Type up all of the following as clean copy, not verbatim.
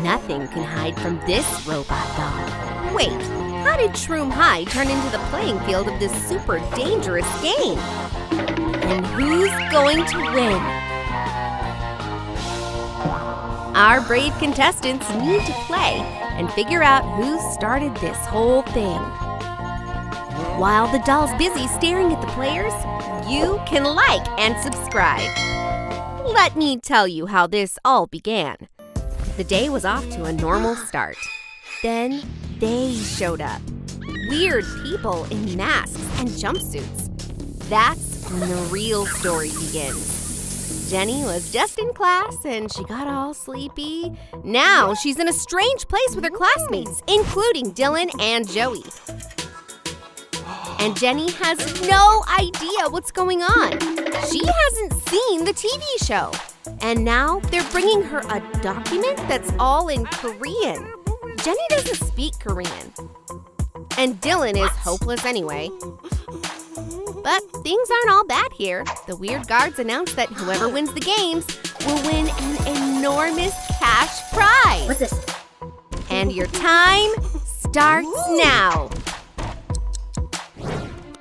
Nothing can hide from this robot doll. Wait, how did Shroom High turn into the playing field of this super dangerous game? And who's going to win? Our brave contestants need to play and figure out who started this whole thing. While the doll's busy staring at the players, you can like and subscribe. Let me tell you how this all began. The day was off to a normal start. Then they showed up. Weird people in masks and jumpsuits. That's when the real story begins. Jenny was just in class and she got all sleepy. Now she's in a strange place with her classmates, including Dylan and Joey. And Jenny has no idea what's going on. She hasn't seen the TV show. And now they're bringing her a document that's all in Korean. Jenny doesn't speak Korean. And Dylan is hopeless anyway. But things aren't all bad here. The weird guards announce that whoever wins the games will win an enormous cash prize. What's this? And your time starts now.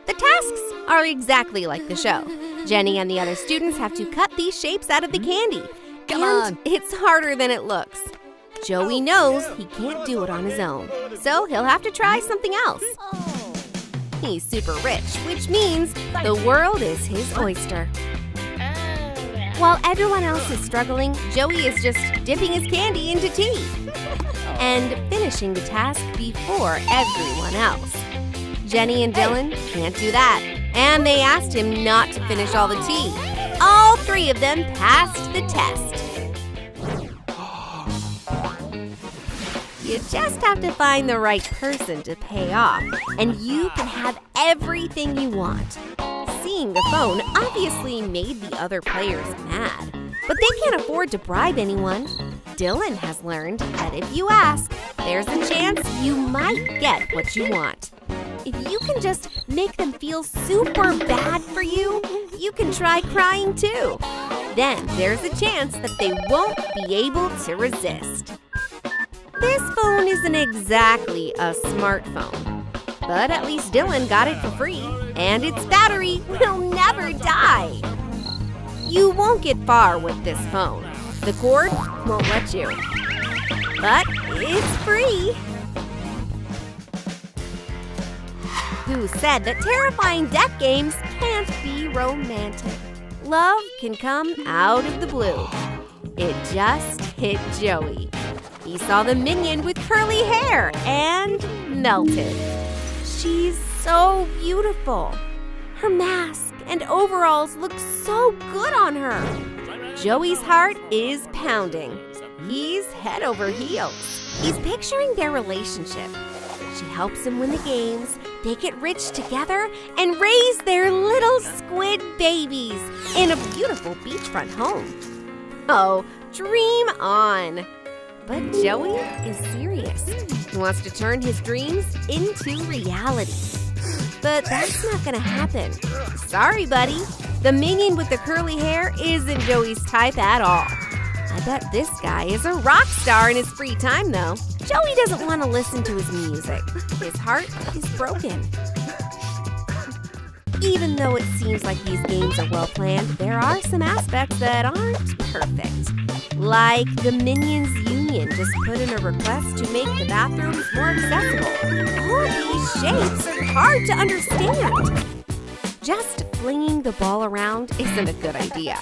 The tasks are exactly like the show. Jenny and the other students have to cut these shapes out of the candy. Come on. It's harder than it looks. Joey knows he can't do it on his own, so he'll have to try something else. He's super rich, which means the world is his oyster. While everyone else is struggling, Joey is just dipping his candy into tea and finishing the task before everyone else. Jenny and Dylan can't do that, and they asked him not to finish all the tea. All three of them passed the test. You just have to find the right person to pay off, and you can have everything you want. Seeing the phone obviously made the other players mad, but they can't afford to bribe anyone. Dylan has learned that if you ask, there's a chance you might get what you want. If you can just make them feel super bad for you, you can try crying too. Then there's a chance that they won't be able to resist. This phone isn't exactly a smartphone, but at least Dylan got it for free, and its battery will never die. You won't get far with this phone. The cord won't let you, but it's free. Who said that terrifying death games can't be romantic? Love can come out of the blue. It just hit Joey. He saw the minion with curly hair and melted. She's so beautiful. Her mask and overalls look so good on her. Joey's heart is pounding. He's head over heels. He's picturing their relationship. She helps him win the games, they get rich together, and raise their little squid babies in a beautiful beachfront home. Oh, dream on! But Joey is serious. He wants to turn his dreams into reality. But that's not gonna happen. Sorry, buddy. The minion with the curly hair isn't Joey's type at all. I bet this guy is a rock star in his free time, though. Joey doesn't want to listen to his music. His heart is broken. Even though it seems like these games are well planned, there are some aspects that aren't perfect. Like the Minions Union just put in a request to make the bathrooms more accessible. All these shapes are hard to understand. Just flinging the ball around isn't a good idea.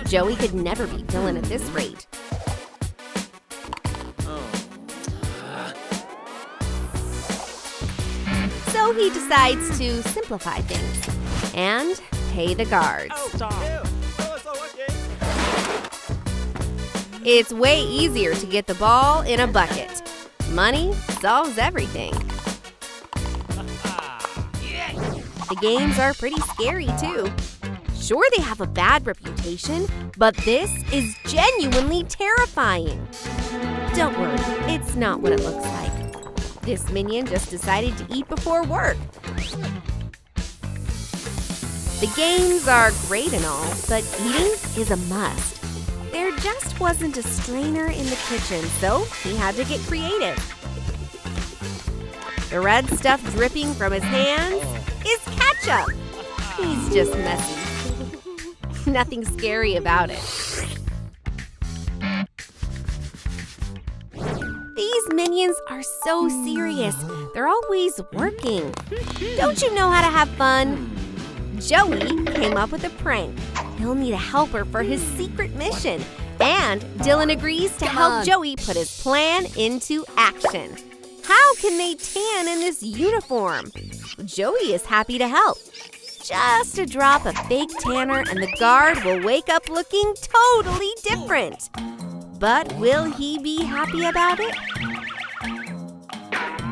Joey could never beat Dylan at this rate. So he decides to simplify things and pay the guards. It's way easier to get the ball in a bucket. Money solves everything. The games are pretty scary too. Sure, they have a bad reputation, but this is genuinely terrifying. Don't worry, it's not what it looks like. This minion just decided to eat before work. The games are great and all, but eating is a must. They're just wasn't a strainer in the kitchen, so he had to get creative. The red stuff dripping from his hands is ketchup. He's just messy. Nothing scary about it. These minions are so serious. They're always working. Don't you know how to have fun? Joey came up with a prank. He'll need a helper for his secret mission. And Dylan agrees to help Joey put his plan into action. How can they tan in this uniform? Joey is happy to help. Just a drop of fake tanner and the guard will wake up looking totally different. But will he be happy about it?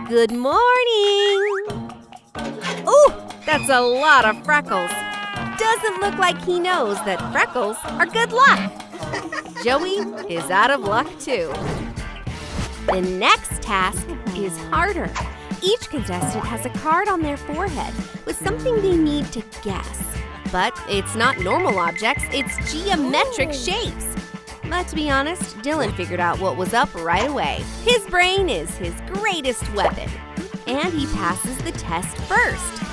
Good morning! Ooh, that's a lot of freckles. Doesn't look like he knows that freckles are good luck. Joey is out of luck too. The next task is harder. Each contestant has a card on their forehead with something they need to guess. But it's not normal objects, it's geometric shapes. But to be honest, Dylan figured out what was up right away. His brain is his greatest weapon. And he passes the test first.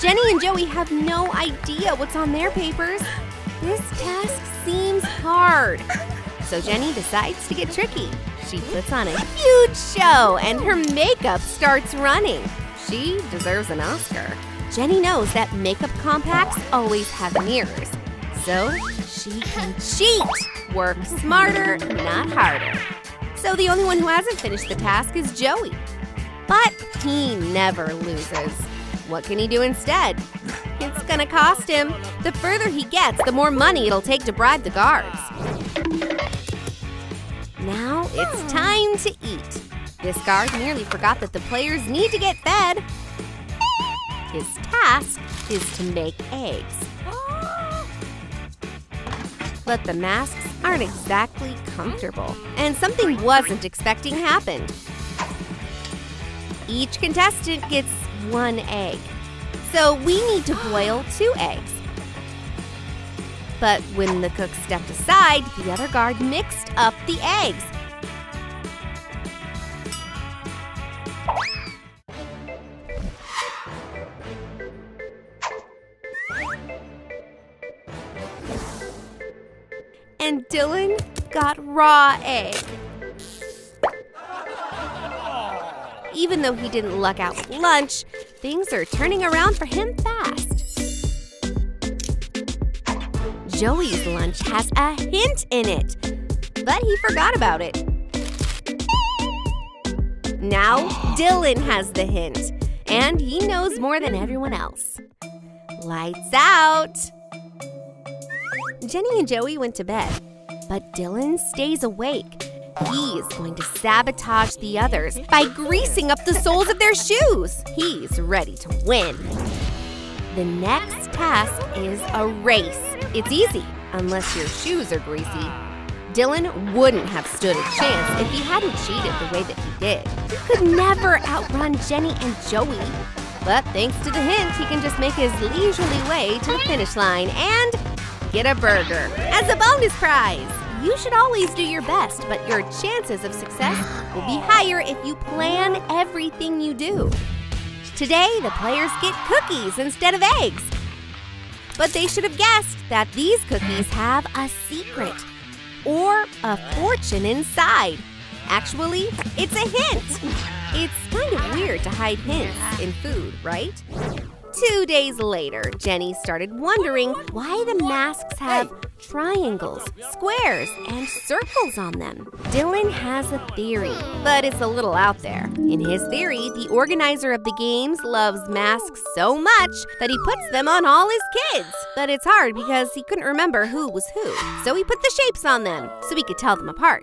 Jenny and Joey have no idea what's on their papers. This task seems hard. So Jenny decides to get tricky. She puts on a huge show and her makeup starts running. She deserves an Oscar. Jenny knows that makeup compacts always have mirrors. So she can cheat. Work smarter, not harder. So the only one who hasn't finished the task is Joey. But he never loses. What can he do instead? It's gonna cost him. The further he gets, the more money it'll take to bribe the guards. Now it's time to eat. This guard nearly forgot that the players need to get fed. His task is to make eggs. But the masks aren't exactly comfortable, and something wasn't expecting happened. Each contestant gets 1 egg, so we need to boil 2 eggs. But when the cook stepped aside, the other guard mixed up the eggs. And Dylan got raw egg. Even though he didn't luck out with lunch, things are turning around for him fast. Joey's lunch has a hint in it, but he forgot about it. Now Dylan has the hint, and he knows more than everyone else. Lights out! Jenny and Joey went to bed, but Dylan stays awake. He's going to sabotage the others by greasing up the soles of their shoes. He's ready to win. The next task is a race. It's easy, unless your shoes are greasy. Dylan wouldn't have stood a chance if he hadn't cheated the way that he did. He could never outrun Jenny and Joey. But thanks to the hint, he can just make his leisurely way to the finish line and get a burger as a bonus prize. You should always do your best, but your chances of success will be higher if you plan everything you do. Today, the players get cookies instead of eggs. But they should have guessed that these cookies have a secret or a fortune inside. Actually, it's a hint. It's kind of weird to hide hints in food, right? 2 days later, Jenny started wondering why the masks have triangles, squares, and circles on them. Dylan has a theory, but it's a little out there. In his theory, the organizer of the games loves masks so much that he puts them on all his kids. But it's hard because he couldn't remember who was who, so he put the shapes on them so he could tell them apart.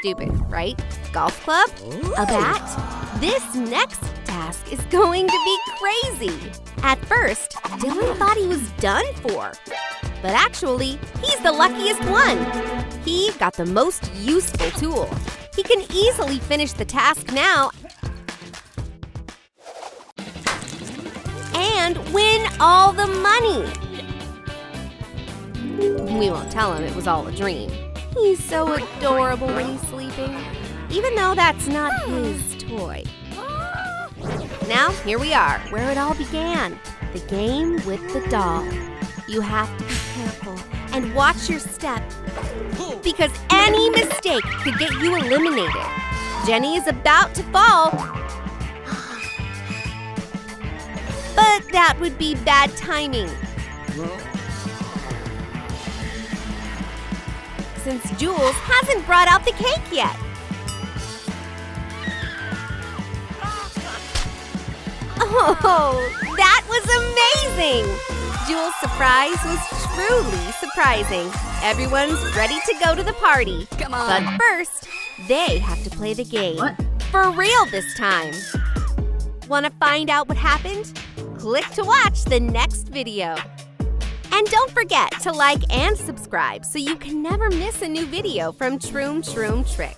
Stupid, right? Golf club? A bat? This next task is going to be crazy. At first, Dylan thought he was done for. But actually, he's the luckiest one. He got the most useful tool. He can easily finish the task now and win all the money. We won't tell him it was all a dream. He's so adorable when he's sleeping, even though that's not his toy. Now, here we are, where it all began. The game with the doll. You have to be careful and watch your step, because any mistake could get you eliminated. Jenny is about to fall, but that would be bad timing. Since Jules hasn't brought out the cake yet. Oh, that was amazing! Jules' surprise was truly surprising. Everyone's ready to go to the party. Come on. But first, they have to play the game. What? For real this time. Want to find out what happened? Click to watch the next video. And don't forget to like and subscribe so you can never miss a new video from Troom Troom Trick.